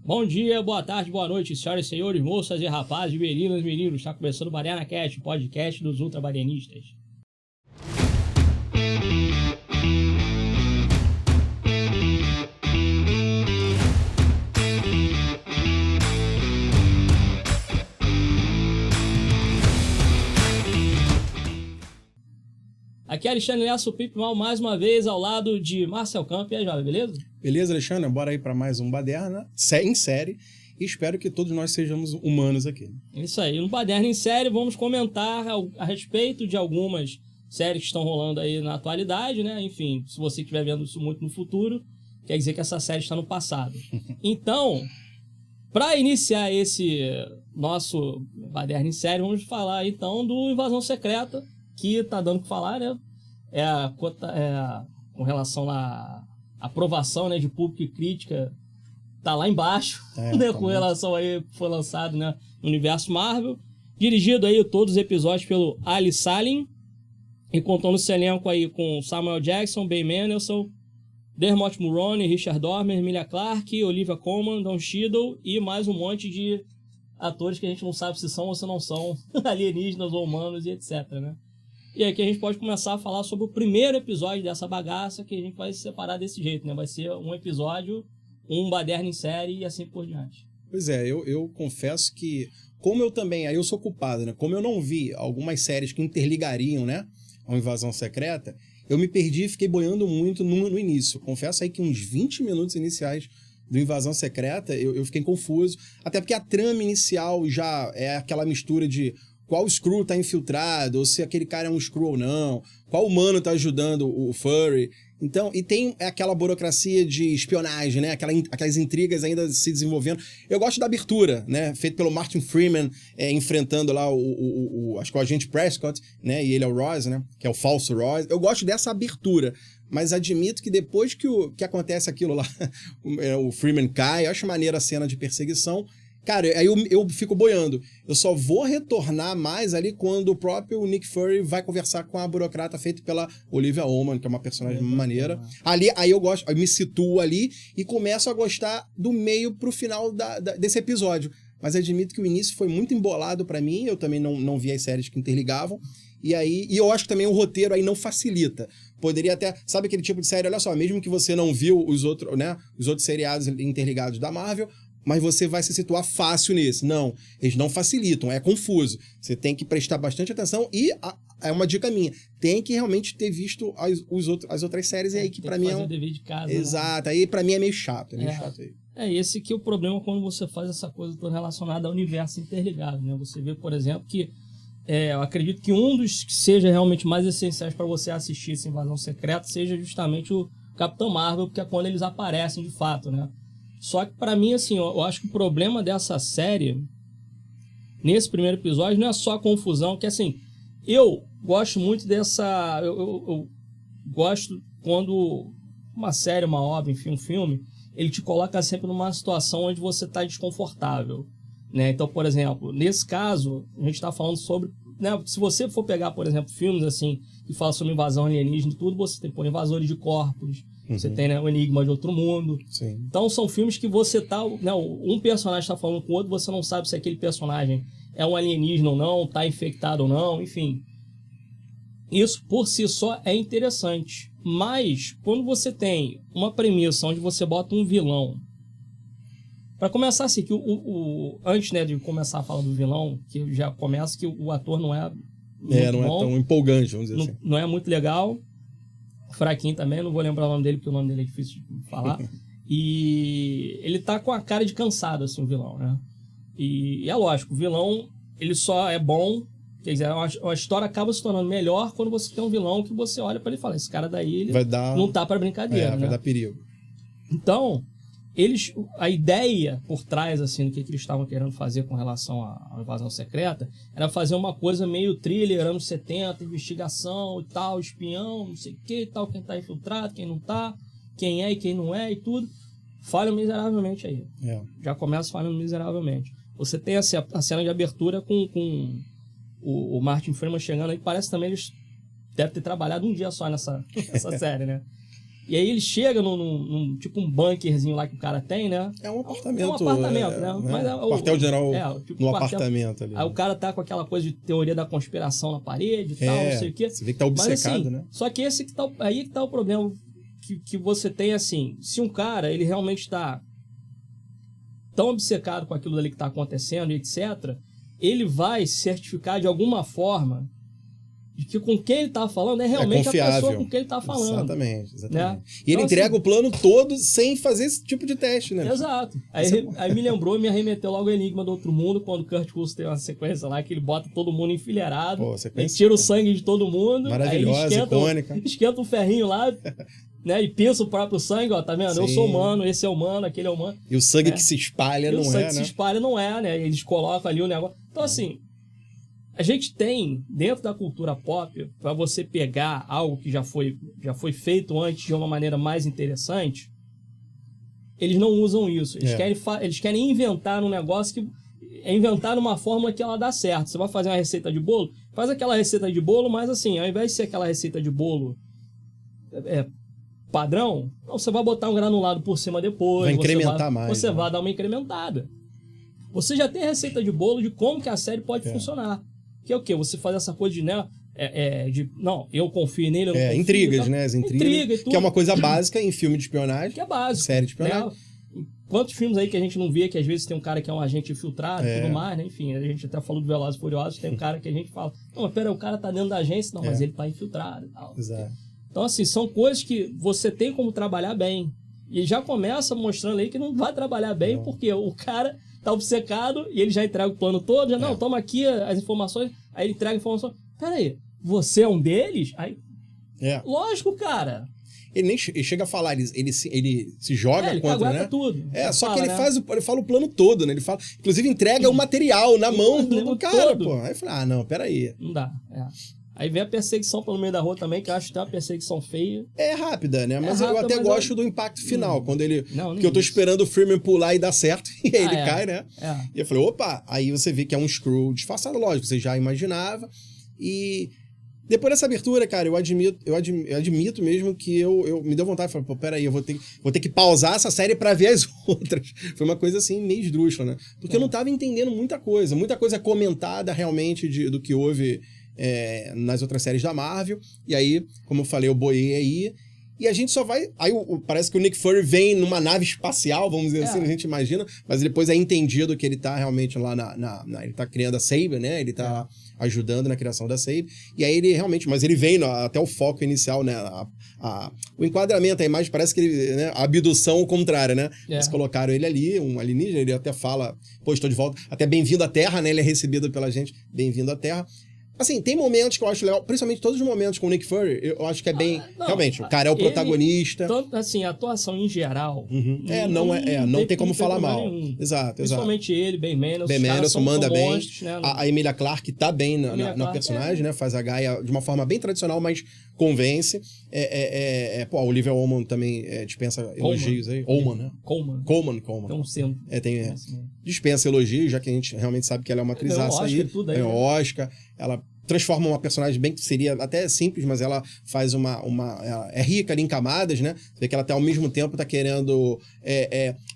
Bom dia, boa tarde, boa noite, senhoras e senhores, moças e rapazes, meninas e meninos. Está começando o Baderna Cast, podcast dos ultrabadenistas. Aqui é Alexandre Lesso Pipe Mal, mais uma vez ao lado de Marcel Camp. E aí, jovem, beleza? Beleza, Alexandre? Bora aí para mais um Baderna em série. E espero que todos nós sejamos humanos aqui. Isso aí. No Baderna em série, vamos comentar a respeito de algumas séries que estão rolando aí na atualidade, né? Enfim, se você estiver vendo isso muito no futuro, quer dizer que essa série está no passado. Então, para iniciar esse nosso Baderna em série, vamos falar então do Invasão Secreta, que tá dando o que falar, né? Com relação à aprovação, né, de público e crítica, tá lá embaixo, né, com relação aí que foi lançado, né, no universo Marvel. Dirigido aí todos os episódios pelo Ali Salim, e contando esse elenco aí com Samuel Jackson, Ben Mendelsohn, Dermot Mulroney, Richard Dormer, Emilia Clarke, Olivia Colman, Don Cheadle e mais um monte de atores que a gente não sabe se são ou se não são alienígenas ou humanos e etc, né? E aqui a gente pode começar a falar sobre o primeiro episódio dessa bagaça, que a gente vai separar desse jeito, né? Vai ser um episódio, um Baderna em série e assim por diante. Pois é, eu confesso que, como eu também, aí eu sou culpado, né? Como eu não vi algumas séries que interligariam, né, a Invasão Secreta, eu me perdi e fiquei boiando muito no início. Confesso aí que uns 20 minutos iniciais do Invasão Secreta eu fiquei confuso, até porque a trama inicial já é aquela mistura de qual Skrull tá infiltrado, ou se aquele cara é um Skrull ou não, qual humano tá ajudando o Fury. Então, e tem aquela burocracia de espionagem, né? Aquelas intrigas ainda se desenvolvendo. Eu gosto da abertura, né? Feito pelo Martin Freeman, enfrentando lá acho que o agente Prescott, né? E ele é o Ross, né? Que é o falso Ross. Eu gosto dessa abertura. Mas admito que depois que acontece aquilo lá, o Freeman cai, eu acho maneira a cena de perseguição. Cara, aí eu fico boiando. Eu só vou retornar mais ali quando o próprio Nick Fury vai conversar com a burocrata feita pela Olivia Colman, que é uma personagem maneira. Aí eu me situo ali e começo a gostar do meio pro final desse episódio. Mas admito que o início foi muito embolado pra mim, eu também não vi as séries que interligavam. E eu acho que também o roteiro aí não facilita. Poderia até... Sabe aquele tipo de série? Olha só, mesmo que você não viu os outros seriados interligados da Marvel, mas você vai se situar fácil nesse. Não, eles não facilitam, é confuso. Você tem que prestar bastante atenção e é uma dica minha. Tem que realmente ter visto as outras séries aí que pra mim é o dever de casa. Exato, né? Aí pra mim é meio chato. Esse que é o problema quando você faz essa coisa toda relacionada ao universo interligado, né? Você vê, por exemplo, que eu acredito que um dos que seja realmente mais essenciais para você assistir essa Invasão Secreta seja justamente o Capitão Marvel, porque é quando eles aparecem de fato, né? Só que pra mim, assim, eu acho que o problema dessa série, nesse primeiro episódio, não é só a confusão, que assim, eu gosto muito dessa... Eu gosto quando uma série, uma obra, enfim, um filme, ele te coloca sempre numa situação onde você tá desconfortável, né? Então, por exemplo, nesse caso, a gente tá falando sobre... Né, se você for pegar, por exemplo, filmes assim, que falam sobre invasão alienígena e tudo, você tem, por invasores de corpos, você tem, né, o Enigma de Outro Mundo. Sim. Então são filmes que você tá... Né, um personagem tá falando com o outro, você não sabe se aquele personagem é um alienígena ou não, tá infectado ou não, enfim. Isso por si só é interessante. Mas quando você tem uma premissa onde você bota um vilão... Para começar assim, que antes, né, de começar a falar do vilão, que já começa que o ator não é muito não bom, é tão empolgante, vamos dizer assim. Não é muito legal. Fraquinho também, não vou lembrar o nome dele, porque o nome dele é difícil de falar. E ele tá com a cara de cansado, assim, o vilão, né? E é lógico, o vilão, ele só é bom, quer dizer, a história acaba se tornando melhor quando você tem um vilão que você olha para ele e fala, esse cara daí, ele não tá para brincadeira, né? Vai dar perigo. Então, a ideia por trás, assim, do que eles estavam querendo fazer com relação à Invasão Secreta era fazer uma coisa meio thriller, anos 70, investigação e tal, espião, não sei o que e tal, quem tá infiltrado, quem não tá, quem é e quem não é e tudo. Falham miseravelmente aí. Já começa falhando miseravelmente. Você tem a cena de abertura com o Martin Freeman chegando aí, parece também eles devem ter trabalhado um dia só nessa série, né? E aí ele chega num tipo um bunkerzinho lá que o cara tem, né? É um apartamento. É um apartamento, né? Mas o quartel-general tipo, no apartamento ali. Aí o cara tá com aquela coisa de teoria da conspiração na parede e tal, não sei o quê. Você vê que tá obcecado, mas, assim, né? Só que aí que tá o problema que você tem, assim, se um cara, ele realmente tá tão obcecado com aquilo ali que tá acontecendo e etc., ele vai certificar de alguma forma de que com quem ele tá falando é realmente a pessoa com quem ele tá falando. Exatamente. Né? E ele então, entrega assim, o plano todo sem fazer esse tipo de teste, né? Exato. Aí me lembrou, me arremeteu logo o Enigma do Outro Mundo, quando o Kurt Russell tem uma sequência lá que ele bota todo mundo enfileirado, ele tira o sangue de todo mundo, maravilhosa, aí icônica. Esquenta um ferrinho lá, né? E pinça o próprio sangue, ó, tá vendo? Sim. Eu sou humano, esse é humano, aquele é humano. E o sangue que se espalha não é, né? O sangue que se espalha não é, né? Eles colocam ali o negócio. Então, assim, a gente tem, dentro da cultura pop, para você pegar algo que já foi feito antes de uma maneira mais interessante, eles não usam isso. Eles querem inventar um negócio que é inventar uma fórmula que ela dá certo. Você vai fazer uma receita de bolo, faz aquela receita de bolo, mas assim, ao invés de ser aquela receita de bolo padrão, você vai botar um granulado por cima depois. Vai incrementar mais. Você vai dar uma incrementada. Você já tem a receita de bolo de como que a série pode funcionar. Que é o quê? Você faz essa coisa de, né? Não, eu confio nele, eu não confio. Intrigas, né? As intrigas. Que é uma coisa básica em filme de espionagem. Que é básico. Série de espionagem. Né? Quantos filmes aí que a gente não vê, que às vezes tem um cara que é um agente infiltrado e tudo mais, né? Enfim, a gente até falou do Velozes e Furiosos, tem um cara que a gente fala, não, mas pera, o cara tá dentro da agência, não, mas ele tá infiltrado e tal. Exato. Então, assim, são coisas que você tem como trabalhar bem. E já começa mostrando aí que não vai trabalhar bem, porque o cara tá obcecado e ele já entrega o plano todo, já, não, toma aqui as informações, aí ele entrega a informação. Peraí, você é um deles? Aí, lógico, cara. Ele chega a falar, ele se joga contra, né? Tudo. Só que ele fala o plano todo, né? Ele fala, inclusive entrega o material na mão do cara, pô. Aí eu falei, não, peraí. Não dá, Aí vem a perseguição pelo meio da rua também, que eu acho que tem uma perseguição feia. É rápida, né? Mas eu até gosto do impacto final, quando ele... Porque eu tô esperando o Freeman pular e dar certo, e aí ele cai, né? E eu falei, opa! Aí você vê que é um Skrull disfarçado, lógico, você já imaginava. E depois dessa abertura, cara, eu admito mesmo que eu me deu vontade de falar, pô, peraí, eu vou ter que pausar essa série pra ver as outras. Foi uma coisa assim, meio esdrúxula, né? Porque eu não tava entendendo muita coisa comentada realmente do que houve nas outras séries da Marvel. E aí, como eu falei, eu boiei aí. E a gente só vai... Aí parece que o Nick Fury vem numa nave espacial, vamos dizer assim, a gente imagina. Mas depois é entendido que ele tá realmente lá ele tá criando a Saber, né? Ele tá ajudando na criação da Saber. E aí ele realmente... Mas ele vem até o foco inicial, né? O enquadramento, a imagem parece que ele... Né? A abdução ao contrário, né? Eles colocaram ele ali, um alienígena. Ele até fala, pô, estou de volta. Até bem-vindo à Terra, né? Ele é recebido pela gente. Bem-vindo à Terra. Assim, tem momentos que eu acho legal, principalmente todos os momentos com o Nick Fury, eu acho que é bem... realmente, o cara é o protagonista. Assim, a atuação em geral... Não tem como falar mal. Nenhum. Exato. Principalmente ele, Ben Mendelsohn. Ben Mendelsohn manda bem. Monstros, né? A Emilia Clarke tá bem na personagem, né? Faz a Gaia de uma forma bem tradicional, mas convence. Pô, a Olivia Colman também dispensa elogios aí. Colman, né? Colman. Tem um centro. Dispensa elogios, já que a gente realmente sabe que ela é uma atrizaça aí. Ganhou Oscar. Ela transforma uma personagem bem que seria até simples, mas ela faz ela é rica ali em camadas, né? Você vê que ela até ao mesmo tempo tá querendo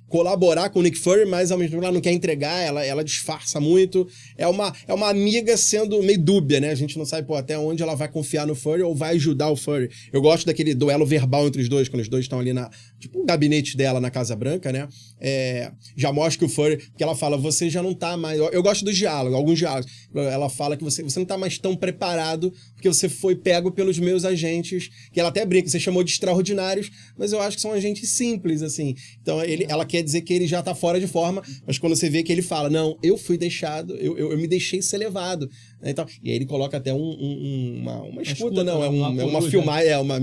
colaborar com o Nick Fury, mas ao mesmo tempo ela não quer entregar, ela disfarça muito. É uma amiga sendo meio dúbia, né? A gente não sabe, até onde ela vai confiar no Fury ou vai ajudar o Fury. Eu gosto daquele duelo verbal entre os dois, quando os dois estão ali tipo um gabinete dela na Casa Branca, né? Já mostra que o Fury, que ela fala, você já não tá mais... Eu gosto dos diálogos, alguns diálogos. Ela fala que você não tá mais tão preparado porque você foi pego pelos meus agentes, que ela até brinca, você chamou de extraordinários, mas eu acho que são agentes simples, assim. Então, ela quer dizer que ele já tá fora de forma, mas quando você vê que ele fala, não, eu fui deixado, eu me deixei ser levado. Então, e aí ele coloca até uma escuta, não, uma filmagem, uma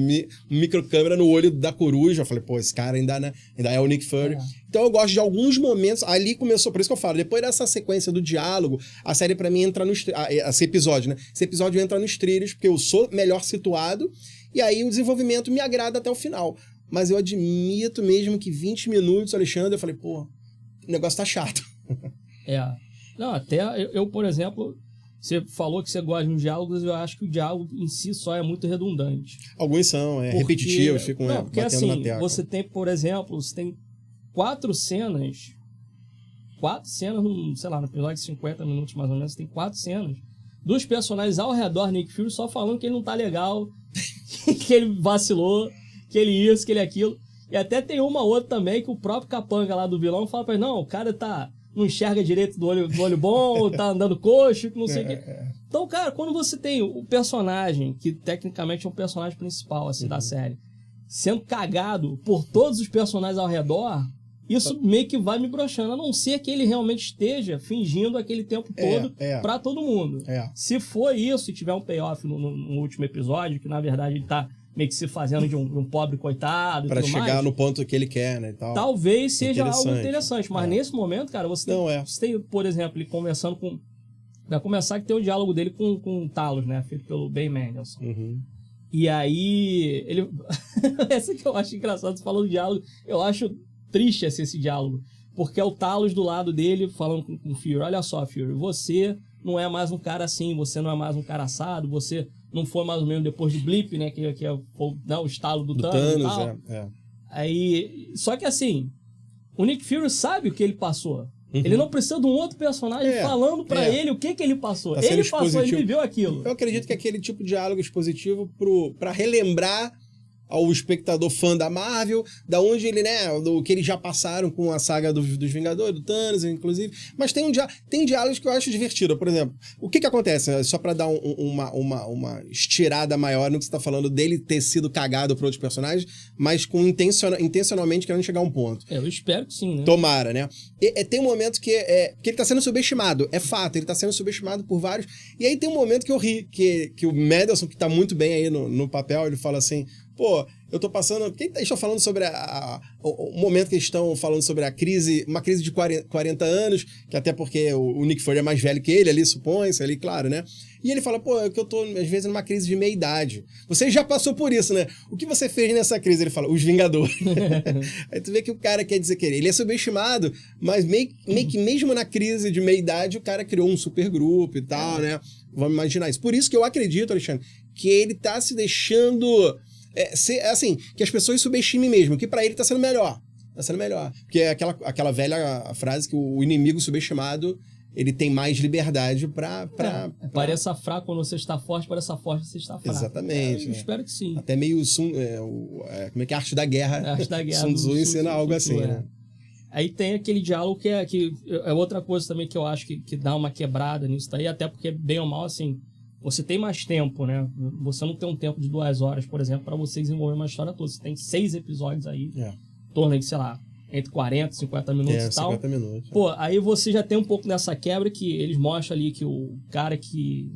microcâmera no olho da coruja. Eu falei, pô, esse cara ainda é o Nick Fury. Então eu gosto de alguns momentos, ali começou, por isso que eu falo, depois dessa sequência do diálogo, a série pra mim entra esse episódio, né? Esse episódio entra nos trilhos, porque eu sou melhor situado, e aí o desenvolvimento me agrada até o final. Mas eu admito mesmo que 20 minutos, Alexandre, eu falei, pô, o negócio tá chato. Não, até eu, por exemplo, Você falou que você gosta de uns diálogos, eu acho que o diálogo em si só é muito redundante. Alguns são, repetitivos, ficam porque batendo assim, na tecla. você tem, por exemplo, você tem 4 cenas, sei lá, no episódio de 50 minutos mais ou menos, tem 4 cenas dos personagens ao redor Nick Fury só falando que ele não tá legal, que ele vacilou, que ele isso, que ele aquilo. E até tem uma outra também que o próprio capanga lá do vilão fala pra ele, não, o cara não enxerga direito do olho bom, tá andando coxo, que não sei o quê. Então, cara, quando você tem o personagem, que tecnicamente é um personagem principal assim, da série, sendo cagado por todos os personagens ao redor, isso meio que vai me broxando, a não ser que ele realmente esteja fingindo aquele tempo todo pra todo mundo. Se for isso e tiver um payoff no último episódio, que na verdade ele tá meio que se fazendo de um pobre coitado pra e tudo chegar mais, no ponto que ele quer, né, e tal. Talvez seja algo interessante, mas nesse momento, cara, você tem, por exemplo, ele conversando com... Vai começar que tem o diálogo dele com o Talos, né, feito pelo Ben Mendelsohn. E aí, ele... Essa que eu acho engraçado, você falou do diálogo, eu acho triste esse diálogo, porque é o Talos do lado dele falando com o Fury, olha só, Fury, você não é mais um cara assim, você não é mais um cara assado, você não foi mais ou menos depois do blip, né, que é o estalo do Thanos e tal. Aí, só que assim, o Nick Fury sabe o que ele passou. Ele não precisa de um outro personagem falando pra ele o que ele passou. Ele passou, ele viveu aquilo. Eu acredito que aquele tipo de diálogo expositivo pra relembrar ao espectador fã da Marvel, da onde ele, né, do que eles já passaram com a saga dos Vingadores, do Thanos, inclusive. Mas tem diálogos que eu acho divertido. Por exemplo, o que acontece? Só pra dar uma estirada maior no que você tá falando dele ter sido cagado por outros personagens, mas com intencionalmente querendo chegar a um ponto. Eu espero que sim, né? Tomara, né? Tem um momento que ele tá sendo subestimado. É fato, ele tá sendo subestimado por vários. E aí tem um momento que eu ri, que o Mendelsohn, que tá muito bem aí no papel, ele fala assim... Pô, eu tô passando... Quem estão falando sobre o momento que eles estão falando sobre uma crise de 40 anos, que até porque o Nick Fury é mais velho que ele ali, supõe-se, ali, claro, né? E ele fala, pô, é que eu tô, às vezes, numa crise de meia-idade. Você já passou por isso, né? O que você fez nessa crise? Ele fala, os Vingadores. Aí tu vê que o cara quer dizer que ele é subestimado, mas meio que mesmo na crise de meia-idade, o cara criou um supergrupo e tal, né? Vamos imaginar isso. Por isso que eu acredito, Alexandre, que ele tá se deixando... assim, que as pessoas subestimem mesmo, que pra ele tá sendo melhor. Tá sendo melhor. Porque é aquela velha frase que o inimigo subestimado, ele tem mais liberdade pra... Pareça fraco quando você está forte, pareça forte quando você está fraco. Exatamente. Eu espero que sim. Até meio... como é que é? A Arte da Guerra. A Arte da Guerra. Sun Tzu ensina algo assim, né? Aí tem aquele diálogo que é outra coisa também que eu acho que dá uma quebrada nisso daí, até porque, bem ou mal, assim... Você tem mais tempo, né? Você não tem um tempo de 2 horas, por exemplo, para você desenvolver uma história toda. Você tem 6 episódios aí, em torno de, sei lá, entre 40 e 50 minutos e tal. 50 minutos. Pô, aí você já tem um pouco dessa quebra que eles mostram ali que o cara quem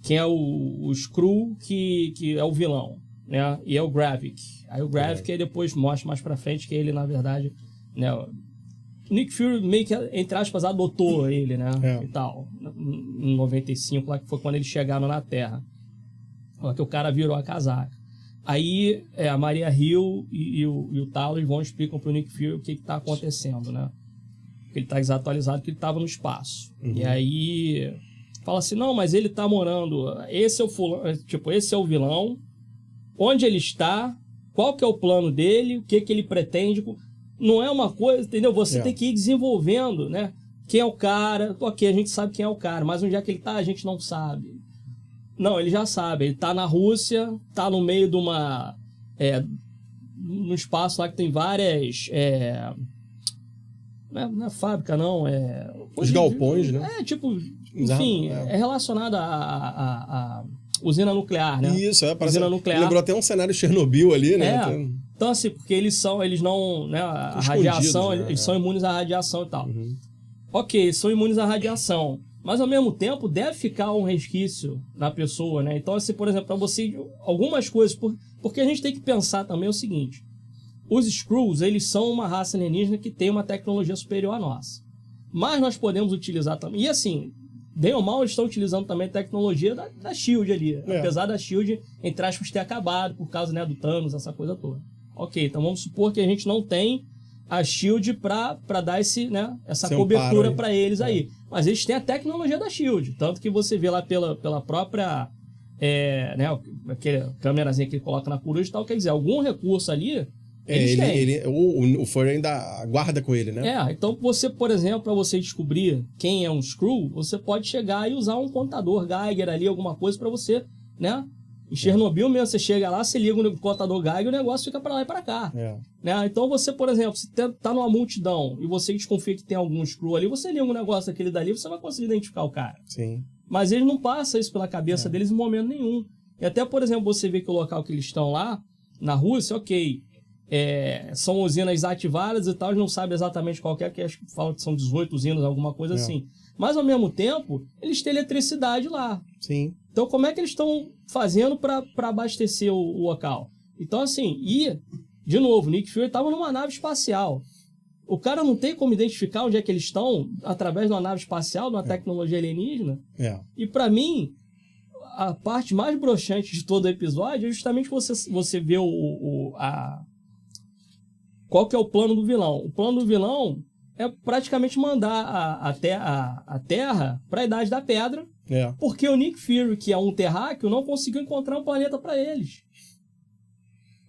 é o Skrull, que é o vilão, né? E é o Gravik. Aí o Gravik aí depois mostra mais pra frente que ele, na verdade, né... Nick Fury meio que, entre aspas, adotou ele, né? E tal. Em 95, lá que foi quando eles chegaram na Terra. Lá que o cara virou a casaca. Aí a Maria Hill e o Talos vão explicam pro Nick Fury o que tá acontecendo, né? Porque ele tá desatualizado, que ele tava no espaço. E aí fala assim, não, mas ele tá morando... Esse é o fulano, tipo, esse é o vilão. Onde ele está? Qual que é o plano dele? O que ele pretende... Não é uma coisa, entendeu? Você tem que ir desenvolvendo, né? Quem é o cara? Ok, a gente sabe quem é o cara, mas onde é que ele tá, a gente não sabe. Não, ele já sabe. Ele tá na Rússia, tá no meio de uma... num espaço lá que tem várias... não é fábrica, não. Os galpões, né? Enfim, é relacionado a usina nuclear, né? Isso, parece... Usina nuclear. Lembrou até um cenário Chernobyl ali, né? Então, assim, porque eles não... Né, a radiação, né? Eles são imunes à radiação e tal. Ok, são imunes à radiação. Mas, ao mesmo tempo, deve ficar um resquício na pessoa, né? Então, assim, por exemplo, para você... Algumas coisas... Porque a gente tem que pensar também o seguinte. Os Skrulls, eles são uma raça alienígena que tem uma tecnologia superior à nossa. Mas nós podemos utilizar também... E, assim... Bem ou mal, eles estão utilizando também a tecnologia da SHIELD ali. Apesar da SHIELD, entre aspas, ter acabado por causa, né, do Thanos, essa coisa toda. Ok, então vamos supor que a gente não tem a SHIELD pra dar essa Seu cobertura amparo para eles aí. Mas eles têm a tecnologia da SHIELD, tanto que você vê lá pela própria aquele câmerazinha que ele coloca na coruja e tal, quer dizer, algum recurso ali eles têm. O Furry ainda guarda com ele, né? Então você, por exemplo, para você descobrir quem é um Skrull, você pode chegar e usar um contador Geiger ali, alguma coisa para você, né? Em Chernobyl mesmo, você chega lá, você liga o contador Geiger e o negócio fica para lá e para cá. Né? Então você, por exemplo, se tá numa multidão e você desconfia que tem algum Skrull ali, você liga um negócio daquele dali, você vai conseguir identificar o cara. Sim. Mas eles não passam isso pela cabeça deles em momento nenhum. E até, por exemplo, você vê que o local que eles estão lá, na Rússia, ok, são usinas ativadas e tal, eles não sabem exatamente qual que é, que acho que falam que são 18 usinas, alguma coisa assim. Mas, ao mesmo tempo, eles têm eletricidade lá. Sim. Então, como é que eles estão fazendo para abastecer o local? Então, assim, de novo, o Nick Fury estava numa nave espacial. O cara não tem como identificar onde é que eles estão através de uma nave espacial, de uma tecnologia alienígena. E, para mim, a parte mais broxante de todo o episódio é justamente você ver qual que é o plano do vilão. O plano do vilão é praticamente mandar a Terra para a Idade da Pedra, porque o Nick Fury, que é um terráqueo, não conseguiu encontrar um planeta para eles.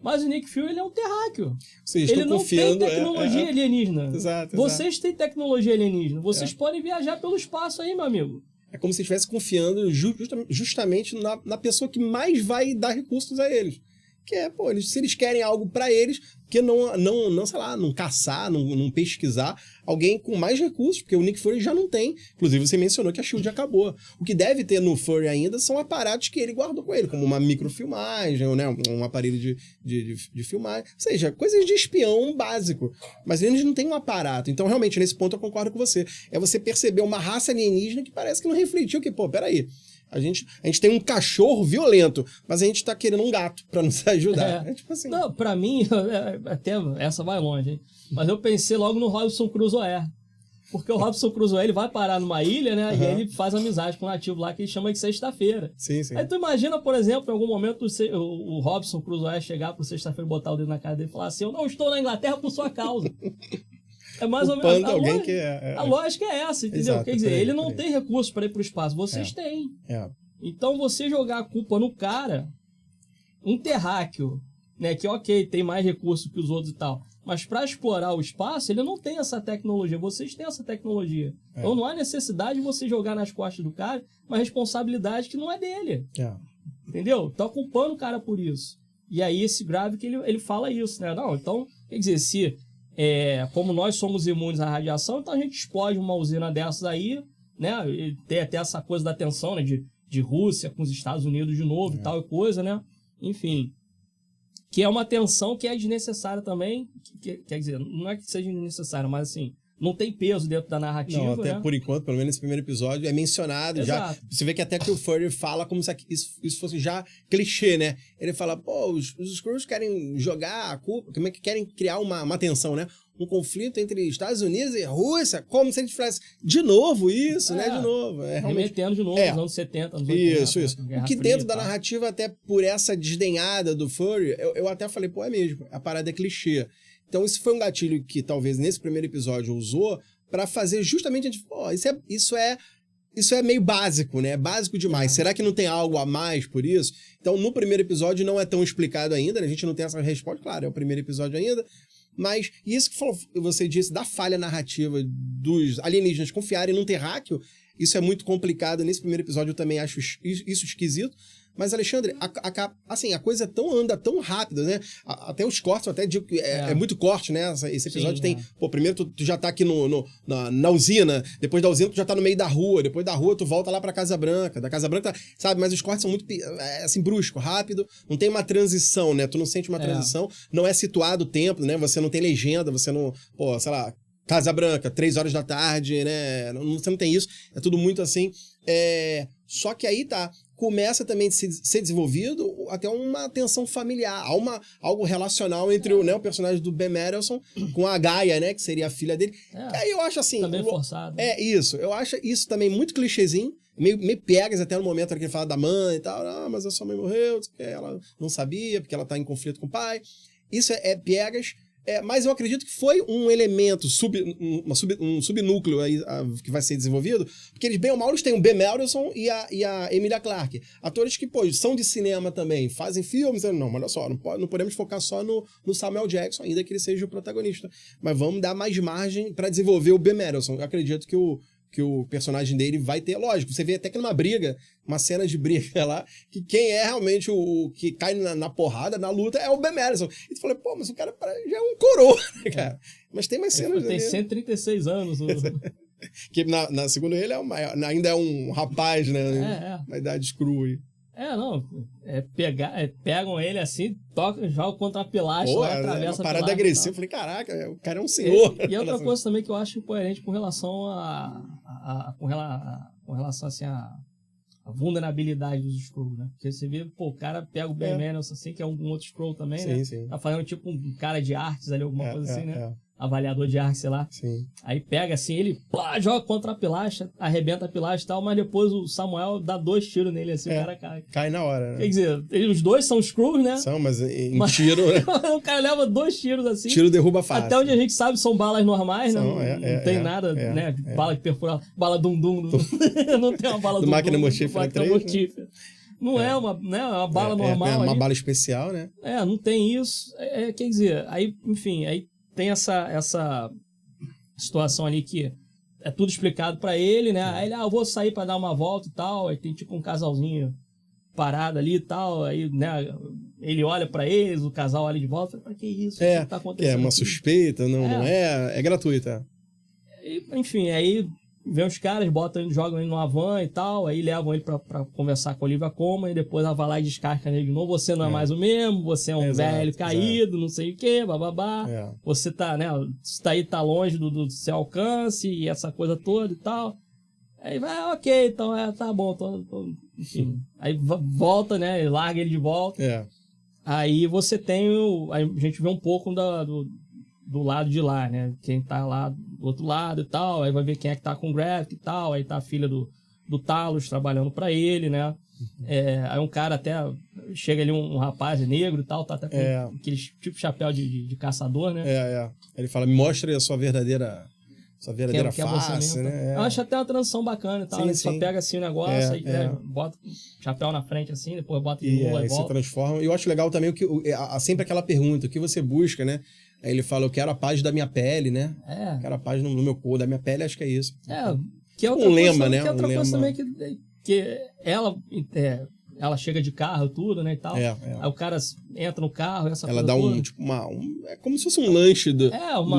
Mas o Nick Fury, ele é um terráqueo. Ele não tem tecnologia alienígena. Exato. Vocês têm tecnologia alienígena. Vocês podem viajar pelo espaço aí, meu amigo. É como se estivesse confiando justamente na pessoa que mais vai dar recursos a eles. Que é, se eles querem algo pra eles, porque não, sei lá, não caçar, não pesquisar alguém com mais recursos, porque o Nick Fury já não tem. Inclusive, você mencionou que a SHIELD acabou. O que deve ter no Fury ainda são aparatos que ele guardou com ele, como uma microfilmagem, né, um aparelho de filmagem. Ou seja, coisas de espião básico. Mas eles não têm um aparato. Então, realmente, nesse ponto eu concordo com você. É você perceber uma raça alienígena que parece que não refletiu que, peraí. A gente tem um cachorro violento, mas a gente tá querendo um gato pra nos ajudar. Tipo assim. Não, pra mim, até essa vai longe, hein? Mas eu pensei logo no Robinson Crusoe. Porque o Robinson Crusoe, ele vai parar numa ilha, né? E aí ele faz amizade com um nativo lá que ele chama de Sexta-feira. Sim. Aí tu imagina, por exemplo, em algum momento o Robinson Crusoe chegar pro Sexta-feira, botar o dedo na cara dele e falar assim: eu não estou na Inglaterra por sua causa. É mais ou menos a lógica é essa, entendeu? Exato, quer dizer, ele não tem recurso para ir para o espaço, vocês têm. Então você jogar a culpa no cara, um terráqueo, né, que ok, tem mais recurso que os outros e tal, mas para explorar o espaço, ele não tem essa tecnologia, vocês têm essa tecnologia. Então não há necessidade de você jogar nas costas do cara uma responsabilidade que não é dele. Entendeu? Tá culpando o cara por isso. E aí esse grave que ele fala isso, né? Não, então, quer dizer, como nós somos imunes à radiação, então a gente explode uma usina dessas aí, né? E tem até essa coisa da tensão, né? De Rússia com os Estados Unidos de novo e tal coisa, né? Enfim. Que é uma tensão que é desnecessária também. Quer dizer, não é que seja desnecessária, mas assim, não tem peso dentro da narrativa. Não, até né? por enquanto, pelo menos nesse primeiro episódio, é mencionado. Já. Você vê que até que o Fury fala como se isso fosse já clichê, né? Ele fala, os Skrulls querem jogar a culpa, como é que querem criar uma tensão, né? Um conflito entre Estados Unidos e Rússia, como se eles fizessem de novo isso, né? De novo. Remetendo de novo, nos anos 70, anos 80. Isso. O que dentro da narrativa, até por essa desdenhada do Fury, eu até falei, é mesmo, a parada é clichê. Então isso foi um gatilho que talvez nesse primeiro episódio usou pra fazer justamente a gente, isso é meio básico, né? É básico demais. Será que não tem algo a mais por isso? Então no primeiro episódio não é tão explicado ainda, né? A gente não tem essa resposta, claro, é o primeiro episódio ainda. Mas isso que você disse da falha narrativa dos alienígenas confiarem num terráqueo, isso é muito complicado. Nesse primeiro episódio eu também acho isso esquisito. Mas, Alexandre, a coisa anda tão rápido, né? Até os cortes, eu até digo que é muito corte, né? Esse episódio tem... primeiro tu já tá aqui na usina, depois da usina tu já tá no meio da rua, depois da rua tu volta lá pra Casa Branca, da Casa Branca, sabe? Mas os cortes são muito, assim, brusco, rápido, não tem uma transição, né? Tu não sente uma transição, não é situado o tempo, né? Você não tem legenda, você não... sei lá... Casa Branca, 3 horas da tarde, né? Você não tem isso, é tudo muito assim. Só que aí começa também a ser desenvolvido até uma tensão familiar, algo relacional entre o personagem do Ben Mendelsohn com a Gaia, né? Que seria a filha dele. Aí eu acho assim... Também forçado. Isso. Eu acho isso também muito clichêzinho, meio piegas até no momento que ele fala da mãe e tal. Mas a sua mãe morreu, ela não sabia, porque ela tá em conflito com o pai. Isso é piegas. Mas eu acredito que foi um elemento, um subnúcleo aí, que vai ser desenvolvido, porque eles, bem ou mal, eles têm o Ben Mendelsohn e a Emilia Clarke. Atores que, pô, são de cinema também, fazem filmes. Não, olha só, não podemos focar só no Samuel Jackson, ainda que ele seja o protagonista. Mas vamos dar mais margem para desenvolver o Ben Mendelsohn. Eu acredito que o personagem dele vai ter, lógico, você vê até que numa briga, uma cena de briga lá, que quem é realmente o que cai na porrada, na luta, é o Ben Mendelsohn. E tu fala, pô, mas o cara já é um coroa, né, cara? Mas tem mais cenas Tem 136 anos. Que segundo ele, ainda é um rapaz, né? Na idade crua aí. Pegam ele assim, tocam, jogam contra a pilastra, atravessa uma parada agressiva. Eu falei, caraca, o cara é um senhor. E outra coisa também que eu acho incoerente com relação com relação assim, à vulnerabilidade dos Skrulls, né? Porque você vê, pô, o cara pega o Ben Mendelsohn, assim, que é um outro Skrull também, né? Sim. Tá fazendo tipo um cara de artes ali, alguma coisa assim, né? Avaliador de arte, sei lá. Sim. Aí pega assim, ele joga contra a pilastra, arrebenta a pilastra e tal, mas depois o Samuel dá 2 tiros nele, assim, o cara cai. Cai na hora, né? Quer dizer, os dois são Skrulls, né? São, mas em tiro, né? O cara leva 2 tiros assim. Tiro derruba fácil. Até onde a gente sabe são balas normais, né? Não tem nada, né? É. Bala de perfurar, bala dum-dum. Não tem uma bala do máquina mortífera 3, né? Não é uma bala normal. É uma bala especial, né? Não tem isso. Quer dizer, aí, enfim, aí tem essa situação ali que é tudo explicado pra ele, né? Aí ele, eu vou sair pra dar uma volta e tal. Aí tem tipo um casalzinho parado ali e tal. Aí, né, ele olha pra eles, o casal olha de volta. Pra que isso? O que tá acontecendo? É uma suspeita, não é? É gratuita. Enfim, aí vem os caras, jogam ele numa van e tal, aí levam ele pra conversar com a Olivia Colman, e depois ela vai lá e descasca nele de novo. Você não é mais o mesmo, você é um velho caído, não sei o que, bababá. Você tá, né, tá longe do seu alcance e essa coisa toda e tal. Aí vai, ok, então tá bom, enfim. Aí volta, né, larga ele de volta. Aí você tem a gente vê um pouco do lado de lá, né? Quem tá lá do outro lado e tal, aí vai ver quem é que tá com o Gravik e tal, aí tá a filha do Talos trabalhando pra ele, né? Aí um cara até, chega ali um rapaz negro e tal, tá até com aquele tipo de chapéu de caçador, né? Ele fala, me mostre a sua verdadeira face, né? Eu acho até uma transição bacana e tal, ele só pega assim o negócio, aí bota o chapéu na frente assim, depois bota de novo, aí volta. Se transforma. E eu acho legal também sempre aquela pergunta, o que você busca, né? Aí ele fala, eu quero a paz da minha pele, né? Quero a paz no meu corpo, da minha pele, acho que é isso. Que é outra lema, né? Que é outra coisa também que ela chega de carro, tudo, né, e tal. Aí o cara entra no carro, ela dá é como se fosse um lanche do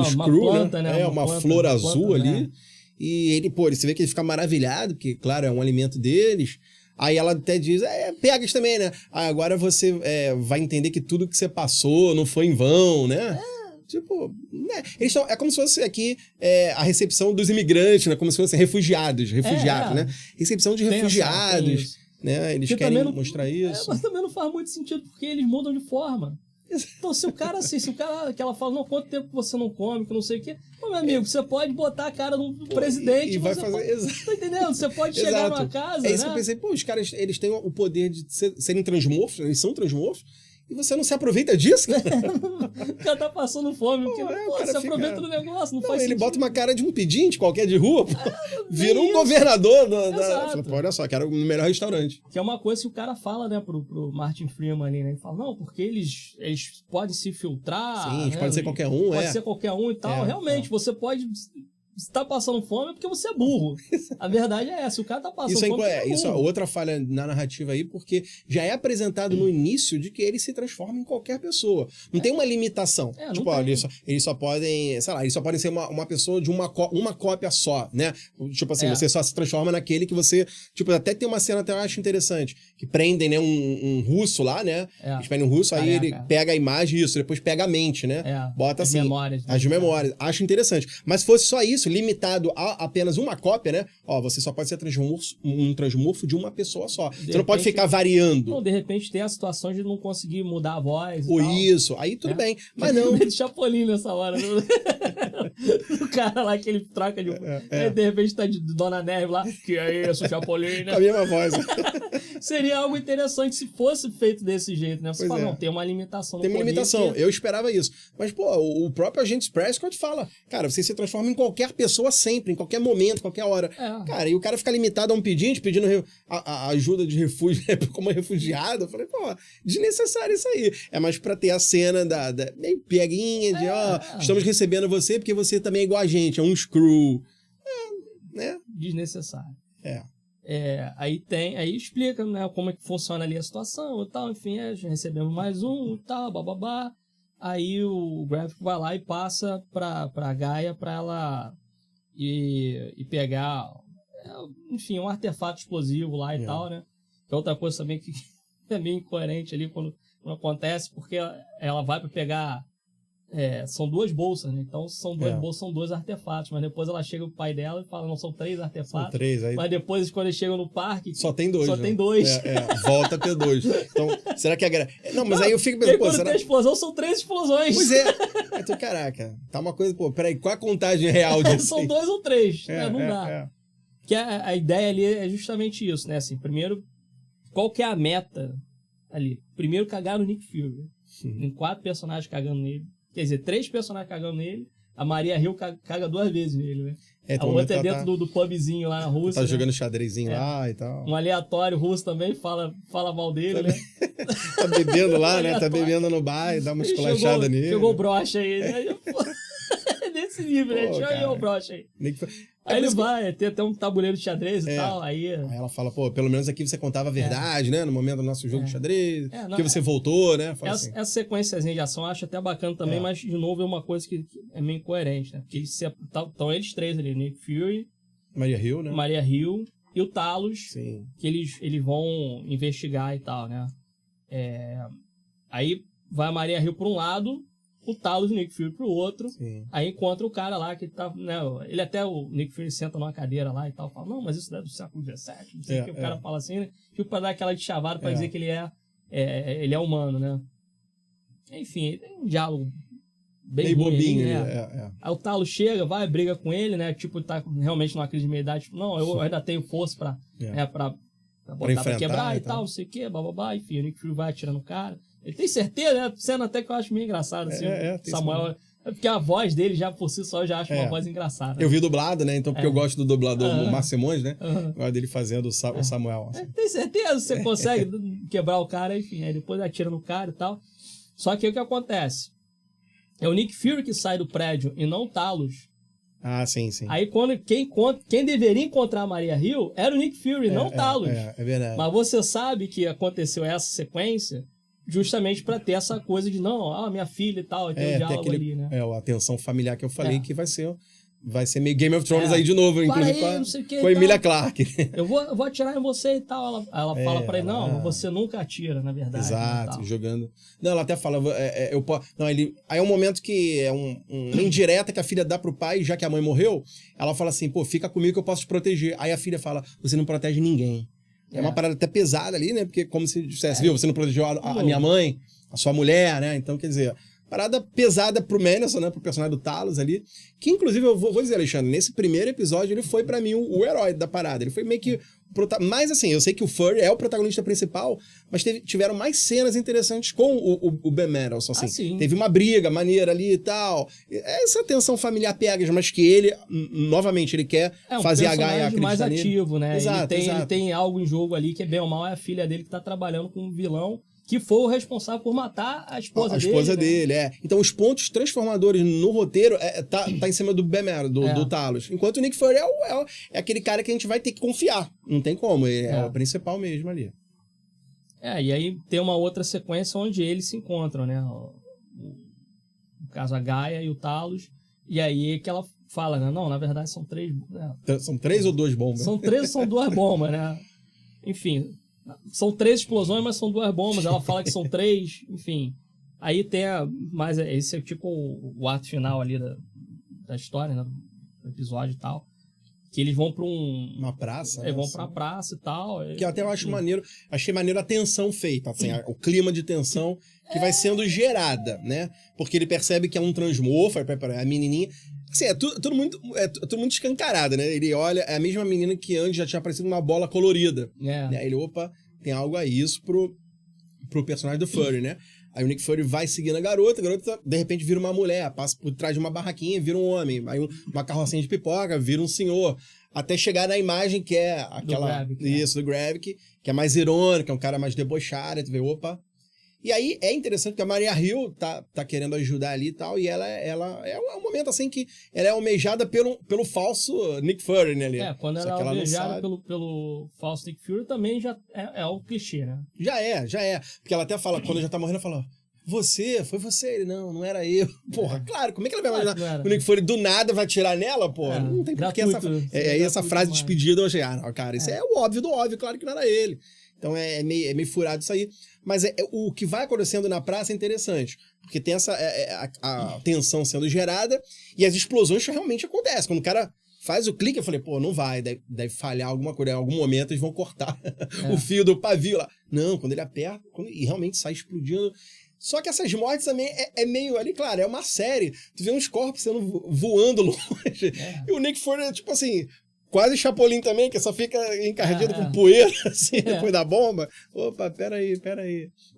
Skrull, uma planta, né? Uma flor azul ali. E ele, você vê que ele fica maravilhado, porque, claro, é um alimento deles. Aí ela até diz, pega isso também, né? Agora você vai entender que tudo que você passou não foi em vão, né? Tipo, né? É como se fosse aqui a recepção dos imigrantes, né? Como se fossem refugiados, né? Recepção de refugiados, né? Eles querem mostrar isso. Mas também não faz muito sentido, porque eles mudam de forma. Então, se o cara que ela fala, quanto tempo você não come, que não sei o quê. Meu amigo, você pode botar a cara no presidente. E vai fazer, exato. Tá entendendo? Você pode chegar numa casa, isso que eu pensei, os caras, eles têm o poder de serem transmorfos, eles são transmorfos, e você não se aproveita disso, cara? O cara tá passando fome, porque você aproveita do negócio, não faz ele sentido. bota uma cara de um pedinte qualquer de rua, vira um governador olha só, quero o melhor restaurante. Que é uma coisa que o cara fala, né, pro Martin Freeman ali, né? Ele fala, não, porque eles podem se filtrar. Sim, eles podem ser qualquer um, Pode ser qualquer um e tal. Realmente, você pode... Se tá passando fome é porque você é burro. A verdade é essa. O cara tá passando fome é isso é outra falha na narrativa aí, porque já é apresentado no início de que ele se transforma em qualquer pessoa. Não tem uma limitação. Tipo, eles só podem, sei lá, eles só podem ser uma pessoa de uma cópia só, né? Tipo assim, você só se transforma naquele que você... Tipo, até tem uma cena até eu acho interessante, que prendem, né, um russo lá, né? Eles prendem um russo, aí ele pega a imagem, depois pega a mente, né? Bota as assim... memórias. As memórias. Acho interessante. Mas se fosse só isso, limitado a apenas uma cópia, né? Ó, você só pode ser um transmorfo de uma pessoa só. Você não pode ficar variando. Não, de repente tem a situação de não conseguir mudar a voz. Ou isso, aí tudo bem. Mas não. Tem Chapolin nessa hora. O cara lá que ele troca de. Aí, de repente tá de Dona Neve lá. Que é isso, Chapolin, né? Com a mesma voz. Seria algo interessante se fosse feito desse jeito, né? Você fala, não, tem uma limitação. Tem uma limitação. Eu esperava isso. Mas, pô, o próprio agente Prescott fala, cara, você se transforma em qualquer pessoa sempre, em qualquer momento, qualquer hora. Cara, e o cara fica limitado a um pedinte, pedindo a ajuda de refúgio como refugiado. Eu falei, pô, desnecessário isso aí. É mais pra ter a cena da meio pieguinha de, estamos recebendo você porque você também é igual a gente, é um screw. Né? Desnecessário. Aí aí explica, né, como é que funciona ali a situação e tal, enfim, recebemos mais um e tal, bababá. Aí o Gravik vai lá e passa pra Gaia pra ela ir pegar, enfim, um artefato explosivo lá e tal, né? Que é outra coisa também que é meio incoerente ali quando acontece, porque ela vai pra pegar. São 2 bolsas, né? Então, são 2 bolsas, são 2 artefatos. Mas depois ela chega pro pai dela e fala, não, são 3 artefatos. São 3, aí... Mas depois, quando eles chegam no parque... Só tem 2. Só tem 2. Volta a ter 2. Então, será que Não, mas aí eu fico pensando... Quando tem explosão, são 3 explosões. Pois é. Então, caraca, tá uma coisa... Pô, peraí, qual a contagem real disso? São 2 ou 3, né? Não dá. Que a ideia ali é justamente isso, né? Assim, primeiro, qual que é a meta ali? Primeiro, cagar no Nick Fury. Tem 4 personagens cagando nele. Quer dizer, 3 personagens cagando nele. A Maria Hill caga 2 vezes nele, né? A outra é dentro do pubzinho lá na Rússia. Tá jogando xadrezinho lá e tal. Um aleatório russo também fala mal dele, né? Tá bebendo lá, né? Tá bebendo no bar e dá uma esculachada nele. Chegou o brocha aí, né? Nesse nível, né? Deixa eu ir o brocha aí. Aí ele vai, tem até um tabuleiro de xadrez e tal, aí ela fala, pô, pelo menos aqui você contava a verdade, né? No momento do nosso jogo de xadrez, porque você voltou, né? Essa sequenciazinha de ação eu acho até bacana também, mas, de novo, é uma coisa que é meio incoerente, né? Porque estão eles 3 ali, Nick Fury, Maria Hill, né? Maria Hill e o Talos, Sim. Que eles vão investigar e tal, né? Aí vai a Maria Hill por um lado, o Talos e o Nick Fury pro outro. Sim. Aí encontra o cara lá que tá, né? Ele até, o Nick Fury senta numa cadeira lá e tal, fala, não, mas isso é do século XVII, não sei o que. O cara fala assim, né? Tipo, pra dar aquela de chavada pra dizer que ele é humano, né? Enfim, tem um diálogo bem bobinho, né? Aí o Talos chega, vai, briga com ele, né? Tipo, tá realmente numa crise de meia-idade, tipo, não, eu ainda tenho força pra botar pra quebrar e tal, não sei o que, bababá, enfim, o Nick Fury vai atirando no cara. Ele tem certeza, né? Cena até que eu acho meio engraçada, assim. Samuel. Porque a voz dele, já por si só, eu já acho uma voz engraçada. Eu vi dublado, né? Então, porque eu gosto do dublador, o Marcos Simões, né? Eu gosto dele fazendo o Samuel. Assim. Tem certeza que você consegue quebrar o cara, enfim. Aí depois atira no cara e tal. Só que o que acontece? É o Nick Fury que sai do prédio e não o Talos. Ah, sim. Aí quem deveria encontrar a Maria Hill era o Nick Fury, não o Talos. É verdade. Mas você sabe que aconteceu essa sequência justamente para ter essa coisa de, não, minha filha e tal, tem um diálogo ali, né? A tensão familiar que eu falei que vai ser meio Game of Thrones aí de novo, inclusive com a Emilia Clarke. Eu vou atirar em você e tal. Ela fala pra ele, não, você nunca atira, na verdade. Exato, né, jogando. Não, ela até fala, aí é um momento que é uma indireta que a filha dá pro pai, já que a mãe morreu, ela fala assim, pô, fica comigo que eu posso te proteger. Aí a filha fala, você não protege ninguém. É uma parada até pesada ali, né? Porque como se dissesse, viu, você não protegeu a minha mãe, a sua mulher, né? Então, quer dizer, parada pesada pro Manderson, né? Pro personagem do Talos ali. Que, inclusive, eu vou dizer, Alexandre, nesse primeiro episódio, ele foi pra mim o herói da parada. Ele foi meio que... Mas, assim, eu sei que o Fury é o protagonista principal, mas tiveram mais cenas interessantes com o Ben Mendelsohn, assim. Teve uma briga maneira ali e tal. Essa tensão familiar pega, mas que ele, novamente, ele quer fazer a Gaia acreditar mais ativo, né? Exato, ele tem algo em jogo ali que é bem ou mal, é a filha dele que tá trabalhando com um vilão que foi o responsável por matar a esposa dele. A esposa dele, Então, os pontos transformadores no roteiro tá em cima do Ben Mendelsohn, do Talos. Enquanto o Nick Fury é aquele cara que a gente vai ter que confiar. Não tem como, é o principal mesmo ali. E aí tem uma outra sequência onde eles se encontram, né? No caso, a Gaia e o Talos. E aí é que ela fala, né? Não, na verdade são 3... Né? São 3 ou 2 bombas? São 3 ou são 2 bombas, né? Enfim... São 3 explosões, mas são 2 bombas. Ela fala que são 3, enfim. Aí tem mas esse é tipo o ato final ali da história, né? episódio e tal, que eles vão pra uma praça, né? Vão pra uma praça e tal. Que até eu acho maneiro, achei maneiro a tensão feita, assim, o clima de tensão que vai sendo gerada, né? Porque ele percebe que é um transmorfo, a menininha... Assim, é tudo muito escancarado, né? Ele olha, é a mesma menina que antes já tinha aparecido uma bola colorida. Né? Ele, opa, tem algo aí, isso pro personagem do Fury, né? Aí o Nick Fury vai seguindo a garota de repente vira uma mulher, passa por trás de uma barraquinha, vira um homem. Aí uma carrocinha de pipoca, vira um senhor. Até chegar na imagem que é aquela... do Gravik, que é mais irônica, é um cara mais debochado, tu vê, opa... E aí é interessante que a Maria Hill tá querendo ajudar ali e tal, e ela é um momento assim que ela é almejada pelo falso Nick Fury, né? Ali. Quando ela é almejada pelo falso Nick Fury também já é o clichê, né? Já é. Porque ela até fala, quando já tá morrendo, ela fala, foi você. Ele, não era eu. Porra, claro, como é que ela vai imaginar? O Nick Fury do nada vai atirar nela, porra? Não tem porque essa frase de despedida, eu achei, não, cara, isso é o óbvio do óbvio, claro que não era ele. Então é meio furado isso aí. Mas o que vai acontecendo na praça é interessante. Porque tem a tensão sendo gerada e as explosões realmente acontecem. Quando o cara faz o clique, eu falei, pô, não vai, deve falhar alguma coisa. Em algum momento eles vão cortar o fio do pavio lá. Não, quando ele aperta, e realmente sai explodindo. Só que essas mortes também é meio ali, claro, é uma série. Tu vê uns corpos sendo voando longe. E o Nick Fury, tipo assim... Quase Chapolin também, que só fica encardido com poeira, assim, depois da bomba. Opa, peraí.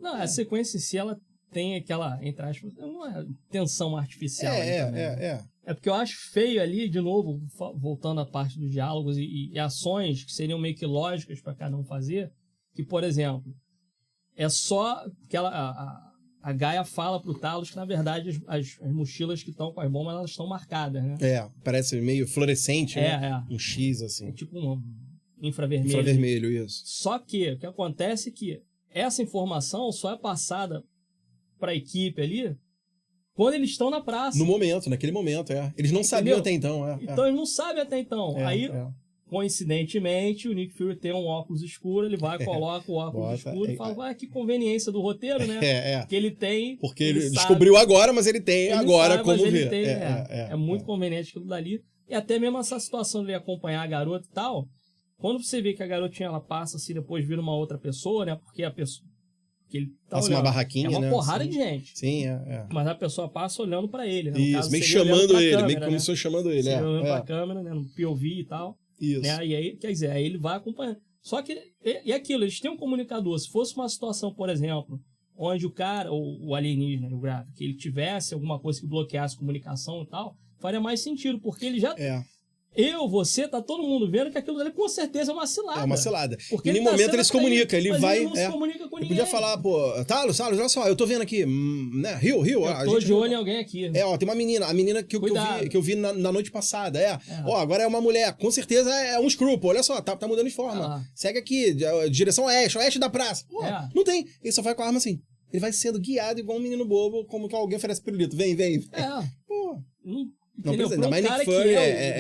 Não, a sequência em si, ela tem aquela, entre aspas, uma tensão artificial. É porque eu acho feio ali, de novo, voltando à parte dos diálogos e ações que seriam meio que lógicas para cada um fazer, que, por exemplo, é só que a Gaia fala pro Talos que, na verdade, as mochilas que estão com as bombas, elas estão marcadas, né? Parece meio fluorescente, né? Um X, assim. É tipo um infravermelho. Infravermelho, isso. Só que o que acontece é que essa informação só é passada pra equipe ali quando eles estão na praça. Naquele momento, Eles não sabiam até então, Então eles não sabem até então. Aí... Coincidentemente, o Nick Fury tem um óculos escuro, ele vai, coloca o óculos escuro e fala, que conveniência do roteiro, né? Que ele tem... Porque ele descobriu agora, mas ele tem agora como ver. É muito conveniente aquilo dali. E até mesmo essa situação de ele acompanhar a garota e tal, quando você vê que a garotinha, ela passa assim, depois vira uma outra pessoa, né? Porque a pessoa... Que ele tá passa olhando, uma barraquinha, né? É uma porrada de gente. Sim, Mas a pessoa passa olhando pra ele, né? Isso, meio chamando ele, meio que começou chamando ele. Olhando pra câmera, né? No POV e tal. Isso. Né? E aí, quer dizer, aí ele vai acompanhando. Só que, e aquilo, eles têm um comunicador. Se fosse uma situação, por exemplo, onde o cara, o alienígena, o gráfico, que ele tivesse alguma coisa que bloqueasse a comunicação e tal, faria mais sentido, porque ele já... você, tá todo mundo vendo que aquilo dali com certeza é uma cilada. É uma cilada. Porque e no momento ele se comunica, ele vai... Ele não se comunica com ninguém. Ele podia falar, pô, Talos, olha só, eu tô vendo aqui, né, Rio. Eu tô de olho em alguém aqui. Tem uma menina, a menina que eu vi na noite passada, agora é uma mulher, com certeza é um Scruple, olha só, tá mudando de forma. Segue aqui, direção oeste da praça. Não tem, ele só vai com a arma assim. Ele vai sendo guiado igual um menino bobo, como que alguém oferece pirulito. Vem. Pô. Não precisa, pra um mas cara Nick Fury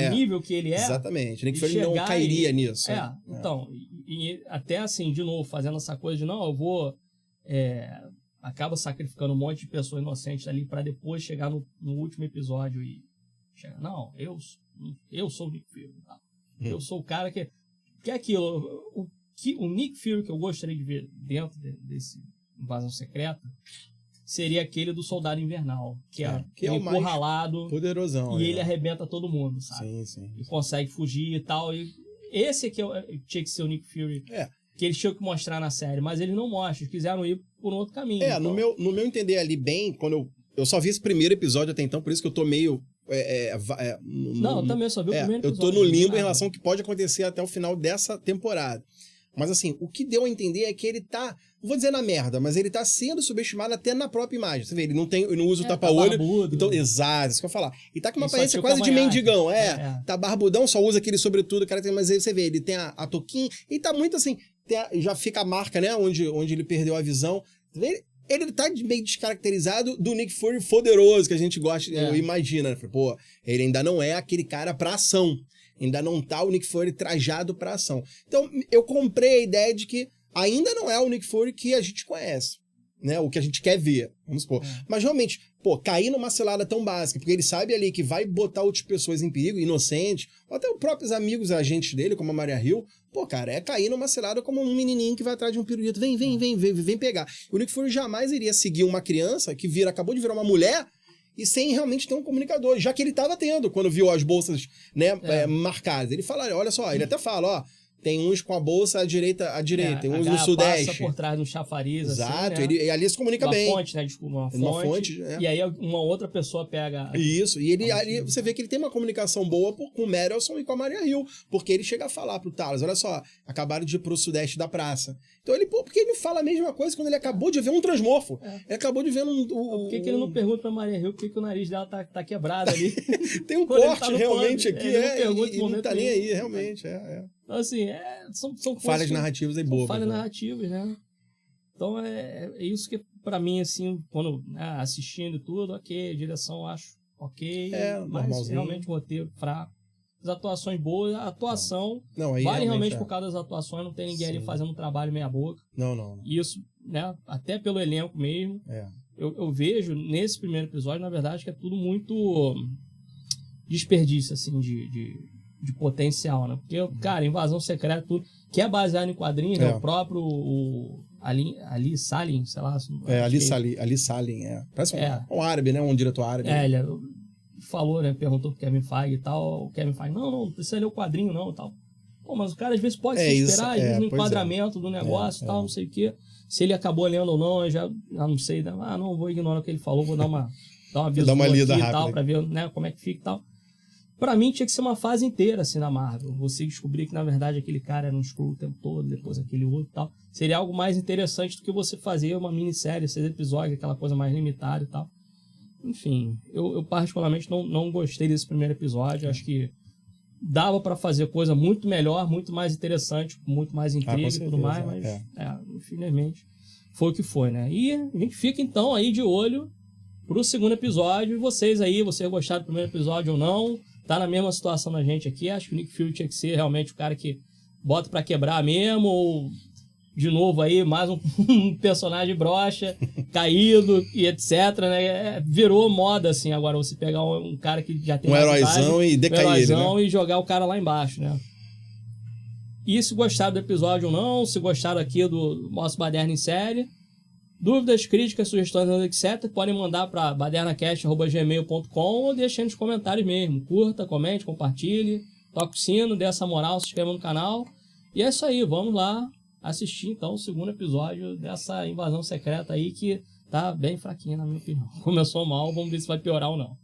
o nível que ele é... Exatamente, Nick Fury não cairia nisso. Então, e até assim, de novo, fazendo essa coisa de, não, eu vou... acaba sacrificando um monte de pessoas inocentes ali pra depois chegar no último episódio e... Não, eu sou o Nick Fury. Tá? Eu sou o cara que é aquilo. O Nick Fury que eu gostaria de ver dentro desse Invasão Secreta seria aquele do Soldado Invernal, que é encurralado, poderosão, e ele arrebenta todo mundo, sabe? Sim. E consegue fugir e tal. E esse aqui tinha que ser o Nick Fury, que eles tinham que mostrar na série, mas eles não mostram, eles quiseram ir por um outro caminho. Então. No meu entender ali bem, quando eu só vi esse primeiro episódio até então, por isso que eu tô meio... eu também só vi o primeiro episódio. Eu tô no limbo em relação ao que pode acontecer até o final dessa temporada. Mas assim, o que deu a entender é que ele tá, não vou dizer na merda, mas ele tá sendo subestimado até na própria imagem. Você vê, ele não usa o tapa-olho. Então, exato, isso que eu ia falar. E tá com uma aparência quase de mendigão, tá barbudão, só usa aquele sobretudo, cara, mas aí você vê, ele tem a touquinha, e tá muito assim, já fica a marca, né, onde ele perdeu a visão. Ele tá meio descaracterizado do Nick Fury poderoso, que a gente gosta, imagina, né? Pô, ele ainda não é aquele cara pra ação. Ainda não tá o Nick Fury trajado pra ação. Então, eu comprei a ideia de que ainda não é o Nick Fury que a gente conhece. né, o que a gente quer ver, vamos supor. Mas realmente, pô, cair numa cilada tão básica, porque ele sabe ali que vai botar outras pessoas em perigo, inocentes, ou até os próprios amigos agentes dele, como a Maria Hill, pô, cara, é cair numa cilada como um menininho que vai atrás de um pirulito, vem pegar. O Nick Fury jamais iria seguir uma criança que acabou de virar uma mulher e sem realmente ter um comunicador, já que ele estava tendo, quando viu as bolsas, né, marcadas. Ele fala, olha só, ele até fala, ó, tem uns com a bolsa à direita, tem uns no Sudeste. Passa por trás no chafariz, exato, assim, né? ele ali se comunica bem. Uma fonte, né? Desculpa, uma fonte. E aí uma outra pessoa pega... Isso, e ele ali, você vê que ele tem uma comunicação boa com o Merylson e com a Maria Hill, porque ele chega a falar pro Talos, olha só, acabaram de ir pro Sudeste da praça. Então ele, pô, porque ele fala a mesma coisa quando ele acabou de ver um transmorfo. Ele acabou de ver por que ele não pergunta pra Maria Hill por que o nariz dela tá quebrado ali? Tem um corte realmente aqui, e não tá nem aí, realmente, Então, assim, são falhas narrativas aí boas. Falhas narrativas, né? Então, é isso que, pra mim, assim, quando assistindo tudo, ok, a direção eu acho ok, mas realmente o roteiro fraco. As atuações boas, a atuação vale realmente por causa das atuações, não tem ninguém ali fazendo um trabalho meia boca. Não. Isso, né, até pelo elenco mesmo. Eu vejo nesse primeiro episódio, na verdade, que é tudo muito desperdício, assim, de potencial, né? Porque, cara, Invasão Secreta, tudo, que é baseado em quadrinhos, né? O próprio Ali Salim, sei lá. Ali Salim, Parece um árabe, né? Um diretor árabe. Ele falou, né? Perguntou pro Kevin Feige e tal. O Kevin Feige, não precisa ler o quadrinho, não, e tal. Pô, mas o cara às vezes pode se esperar, às vezes no enquadramento do negócio e tal, não sei o quê. Se ele acabou lendo ou não, eu já não sei. Não, vou ignorar o que ele falou, vou dar uma lida aqui e tal, pra ver, né, como é que fica e tal. Pra mim tinha que ser uma fase inteira, assim, na Marvel. Você descobrir que, na verdade, aquele cara era um Skrull o tempo todo, depois aquele outro e tal. Seria algo mais interessante do que você fazer uma minissérie, 6 episódios, aquela coisa mais limitada e tal. Enfim, eu particularmente não gostei desse primeiro episódio. Acho que dava pra fazer coisa muito melhor, muito mais interessante, muito mais intriga e tudo mais, mas, infelizmente, foi o que foi, né? E a gente fica, então, aí de olho pro segundo episódio. E vocês gostaram do primeiro episódio ou não? Tá na mesma situação da gente aqui. Acho que o Nick Fury tinha que ser realmente o cara que bota pra quebrar mesmo, ou de novo aí, mais um personagem broxa, caído e etc, né? Virou moda, assim, agora você pegar um cara que já tem um heróizão e decair ele, né? E jogar o cara lá embaixo, né? E se gostaram do episódio ou não, se gostaram aqui do nosso Baderna em Série, dúvidas, críticas, sugestões, etc., podem mandar para badernacast@gmail.com ou deixem nos comentários mesmo. Curta, comente, compartilhe, toque o sino, dê essa moral, se inscreva no canal. E é isso aí, vamos lá assistir então o segundo episódio dessa Invasão Secreta aí, que tá bem fraquinha na minha opinião. Começou mal, vamos ver se vai piorar ou não.